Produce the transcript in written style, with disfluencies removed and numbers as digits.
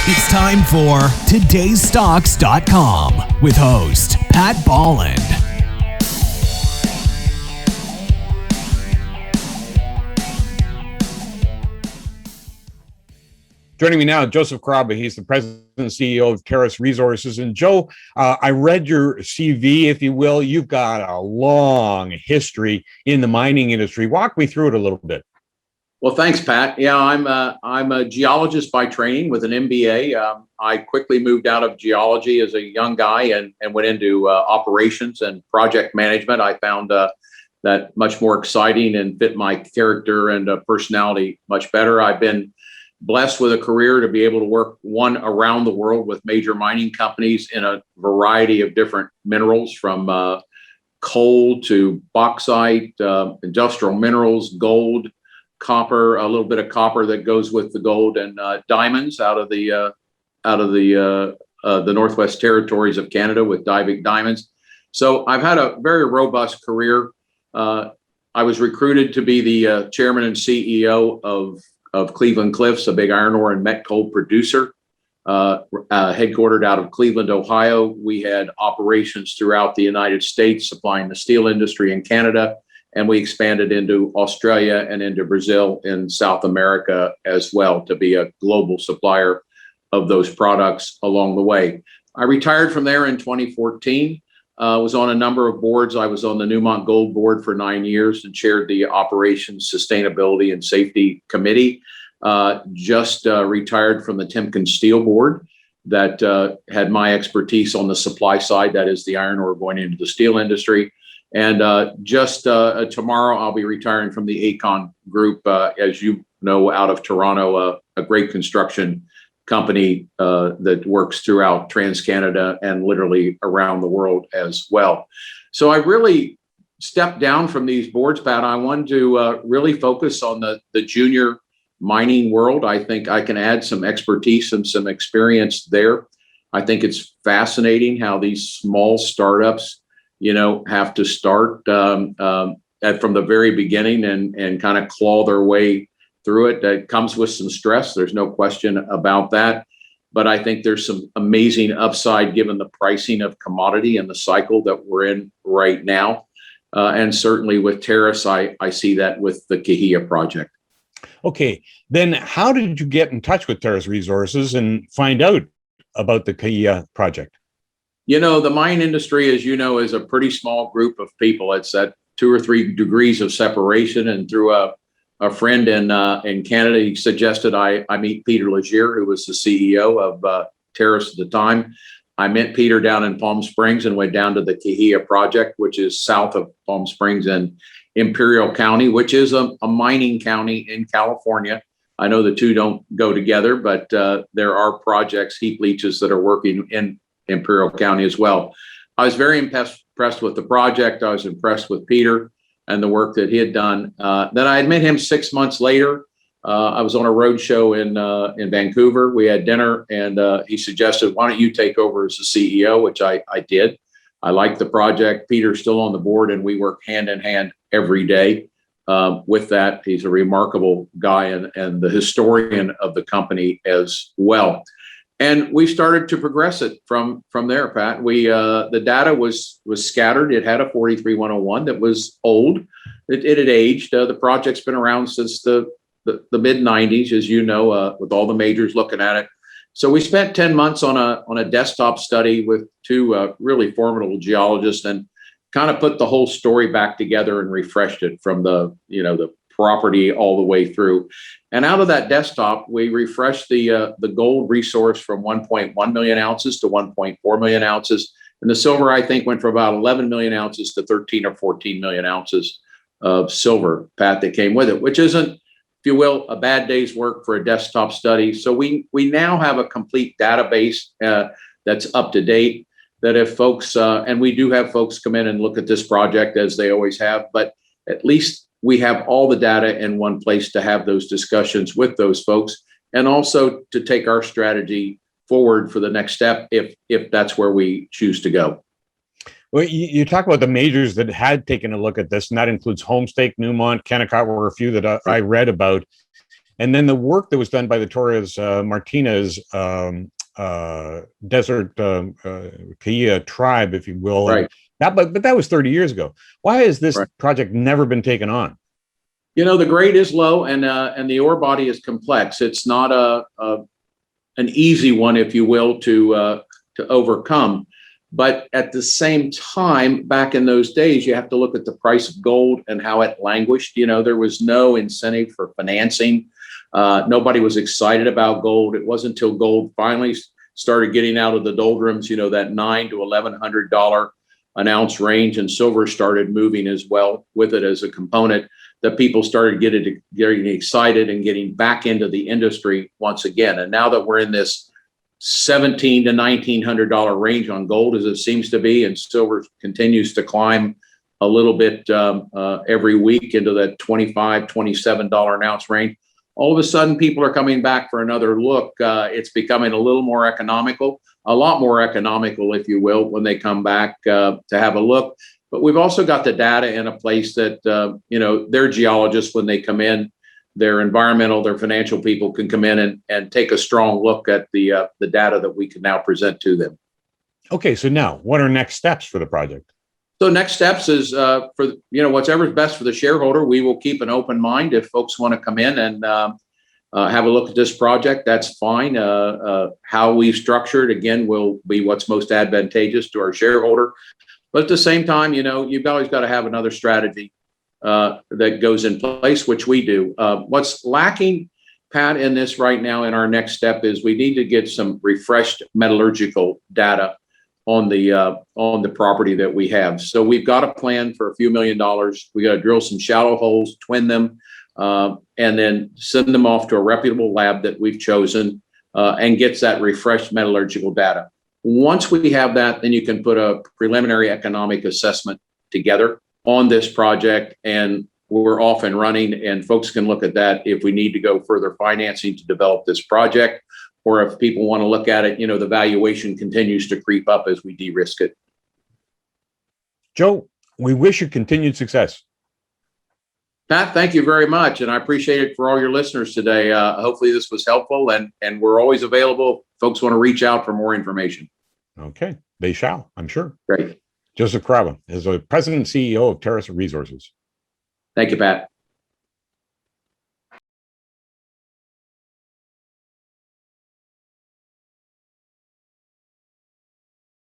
It's time for todaysstocks.com with host Pat Bolland. Joining me now, Joseph Carrabba. He's the president and CEO of Teras Resources. And Joe, I read your CV, if you will. You've got a long history in the mining industry. Walk me through it a little bit. Well, thanks, Pat. Yeah, I'm a geologist by training with an MBA. I quickly moved out of geology as a young guy and went into operations and project management. I found that much more exciting and fit my character and personality much better. I've been blessed with a career to be able to work around the world with major mining companies in a variety of different minerals, from coal to bauxite, industrial minerals, gold, copper, a little bit of copper that goes with the gold, and diamonds out of the Northwest Territories of Canada with Diavik diamonds. So I've had a very robust career. I was recruited to be the chairman and CEO of Cleveland Cliffs, a big iron ore and met coal producer, headquartered out of Cleveland, Ohio. We had operations throughout the United States, supplying the steel industry in Canada, and we expanded into Australia and into Brazil in South America as well to be a global supplier of those products along the way. I retired from there in 2014. Was on a number of boards. I was on the Newmont Gold board for 9 years and chaired the Operations, Sustainability, and Safety Committee. Just retired from the Timken Steel board that had my expertise on the supply side, that is the iron ore going into the steel industry. And tomorrow I'll be retiring from the Acon Group, as you know, out of Toronto, a great construction company that works throughout TransCanada and literally around the world as well. So I really stepped down from these boards, Pat. I wanted to really focus on the junior mining world. I think I can add some expertise and some experience there. I think it's fascinating how these small startups, have to start from the very beginning and kind of claw their way through it. That comes with some stress. There's no question about that. But I think there's some amazing upside given the pricing of commodity and the cycle that we're in right now. And certainly with Teras, I see that with the Cahuilla project. Okay, then how did you get in touch with Teras Resources and find out about the Cahuilla project? The mine industry, as you know, is a pretty small group of people. It's at 2 or 3 degrees of separation. And through a friend in Canada, he suggested I meet Peter Legier, who was the CEO of Teras at the time. I met Peter down in Palm Springs and went down to the Cahuilla project, which is south of Palm Springs in Imperial County, which is a mining county in California. I know the two don't go together, but there are projects, heap leaches, that are working in Imperial County as well. I was very impressed with the project. I was impressed with Peter and the work that he had done. Then I had met him 6 months later. I was on a road show in Vancouver. We had dinner, and he suggested, why don't you take over as the CEO, which I did. I liked the project. Peter's still on the board, and we work hand in hand every day with that. He's a remarkable guy and the historian of the company as well. And we started to progress it from there, Pat. The data was scattered. It had a 43101 that was old. It had aged. The project's been around since the mid 90s, as you know, with all the majors looking at it. So we spent 10 months on a desktop study with 2 really formidable geologists and kind of put the whole story back together and refreshed it from the property all the way through. And out of that desktop, we refreshed the gold resource from 1.1 million ounces to 1.4 million ounces. And the silver, I think, went from about 11 million ounces to 13 or 14 million ounces of silver, Pat, that came with it, which isn't, if you will, a bad day's work for a desktop study. So we now have a complete database that's up to date, that if folks, and we do have folks come in and look at this project as they always have, but at least we have all the data in one place to have those discussions with those folks, and also to take our strategy forward for the next step if that's where we choose to go. Well, you talk about the majors that had taken a look at this, and that includes Homestake, Newmont, Kennecott were a few that I read about. and then the work that was done by the Torres Martinez Desert Cahuilla tribe, if you will. Right. But that was 30 years ago. Why has this project never been taken on? The grade is low, and the ore body is complex. It's not an easy one, if you will, to overcome. But at the same time, back in those days, you have to look at the price of gold and how it languished. There was no incentive for financing. Nobody was excited about gold. It wasn't until gold finally started getting out of the doldrums, that $900 to $1,100 an ounce range, and silver started moving as well with it as a component, that people started getting excited and getting back into the industry once again. And now that we're in this $1,700 to $1,900 range on gold, as it seems to be, and silver continues to climb a little bit every week into that $25, $27 an ounce range, all of a sudden people are coming back for another look. It's becoming a little more economical, a lot more economical, if you will, when they come back to have a look. But we've also got the data in a place that, their geologists, when they come in, their environmental, their financial people can come in and take a strong look at the data that we can now present to them. Okay, so now what are next steps for the project? So next steps is for whatever's best for the shareholder. We will keep an open mind. If folks want to come in and have a look at this project, that's fine. How we've structured, again, will be what's most advantageous to our shareholder. But at the same time, you've always got to have another strategy that goes in place, which we do. What's lacking, Pat, in this right now in our next step is we need to get some refreshed metallurgical data on the property that we have. So we've got a plan for a few $1 million. We got to drill some shallow holes, twin them, and then send them off to a reputable lab that we've chosen and gets that refreshed metallurgical data. Once we have that, then you can put a preliminary economic assessment together on this project, and we're off and running, and folks can look at that if we need to go further financing to develop this project, or if people want to look at it, the valuation continues to creep up as we de-risk it. Joe, we wish you continued success. Pat, thank you very much, and I appreciate it for all your listeners today. Hopefully this was helpful, and we're always available if folks want to reach out for more information. Okay, they shall, I'm sure. Great. Joseph Carrabba is the president and CEO of Teras Resources. Thank you, Pat.